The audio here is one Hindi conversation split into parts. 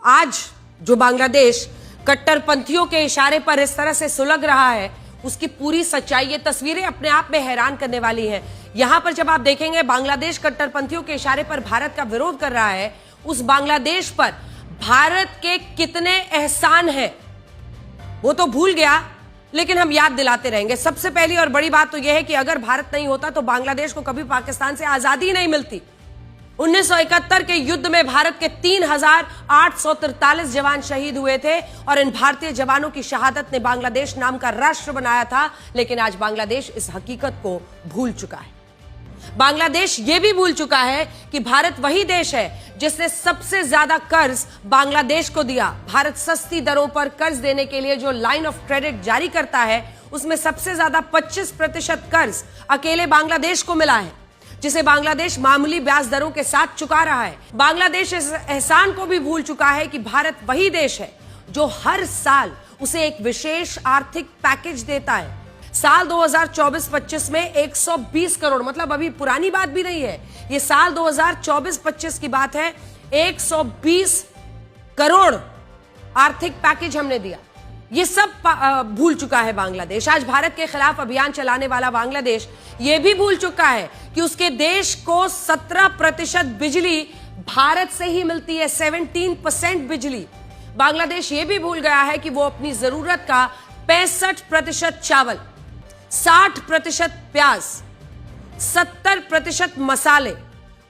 आज जो बांग्लादेश कट्टरपंथियों के इशारे पर इस तरह से सुलग रहा है, उसकी पूरी सच्चाई, ये तस्वीरें अपने आप में हैरान करने वाली हैं। यहां पर जब आप देखेंगे बांग्लादेश कट्टरपंथियों के इशारे पर भारत का विरोध कर रहा है, उस बांग्लादेश पर भारत के कितने एहसान हैं वो तो भूल गया, लेकिन हम याद दिलाते रहेंगे। सबसे पहली और बड़ी बात तो यह है कि अगर भारत नहीं होता तो बांग्लादेश को कभी पाकिस्तान से आजादी नहीं मिलती। 1971 के युद्ध में भारत के 3,843 जवान शहीद हुए थे और इन भारतीय जवानों की शहादत ने बांग्लादेश नाम का राष्ट्र बनाया था। लेकिन आज बांग्लादेश इस हकीकत को भूल चुका है। बांग्लादेश यह भी भूल चुका है कि भारत वही देश है जिसने सबसे ज्यादा कर्ज बांग्लादेश को दिया। भारत सस्ती दरों पर कर्ज देने के लिए जो लाइन ऑफ क्रेडिट जारी करता है, उसमें सबसे ज्यादा 25% कर्ज अकेले बांग्लादेश को मिला है, जिसे बांग्लादेश मामूली ब्याज दरों के साथ चुका रहा है। बांग्लादेश इस एहसान को भी भूल चुका है कि भारत वही देश है जो हर साल उसे एक विशेष आर्थिक पैकेज देता है। साल 2024-25 में 120 करोड़, मतलब अभी पुरानी बात भी नहीं है, ये साल 2024-25 की बात है, 120 करोड़ आर्थिक पैकेज हमने दिया। ये सब भूल चुका है बांग्लादेश। आज भारत के खिलाफ अभियान चलाने वाला बांग्लादेश ये भी भूल चुका है कि उसके देश को 17% बिजली भारत से ही मिलती है, 17% बिजली। बांग्लादेश ये भी भूल गया है कि वो अपनी जरूरत का 65% चावल, 60% प्याज, 70% मसाले,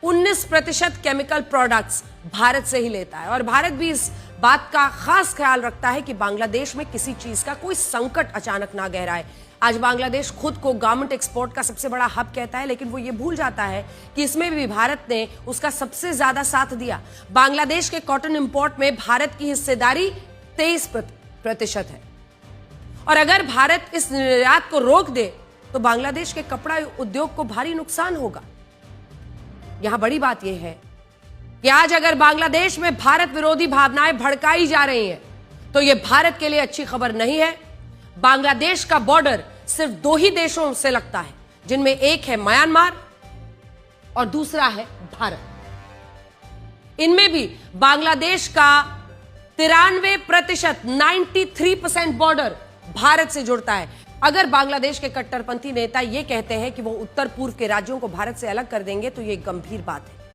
19% केमिकल प्रोडक्ट्स भारत से ही लेता है। और भारत भी इस बात का खास ख्याल रखता है कि बांग्लादेश में किसी चीज का कोई संकट अचानक ना गहराए। आज बांग्लादेश खुद को गारमेंट एक्सपोर्ट का सबसे बड़ा हब कहता है, लेकिन वो ये भूल जाता है कि इसमें भी भारत ने उसका सबसे ज्यादा साथ दिया। बांग्लादेश के कॉटन इंपोर्ट में भारत की हिस्सेदारी 23% है। और अगर भारत इस निर्यात को रोक दे तो बांग्लादेश के कपड़ा उद्योग को भारी नुकसान होगा। यहां बड़ी बात यह है कि आज अगर बांग्लादेश में भारत विरोधी भावनाएं भड़काई जा रही हैं तो यह भारत के लिए अच्छी खबर नहीं है। बांग्लादेश का बॉर्डर सिर्फ 2 ही देशों से लगता है, जिनमें एक है म्यांमार और दूसरा है भारत। इनमें भी बांग्लादेश का 93%, 93% बॉर्डर भारत से जुड़ता है। अगर बांग्लादेश के कट्टरपंथी नेता यह कहते हैं कि वो उत्तर पूर्व के राज्यों को भारत से अलग कर देंगे तो यह गंभीर बात है।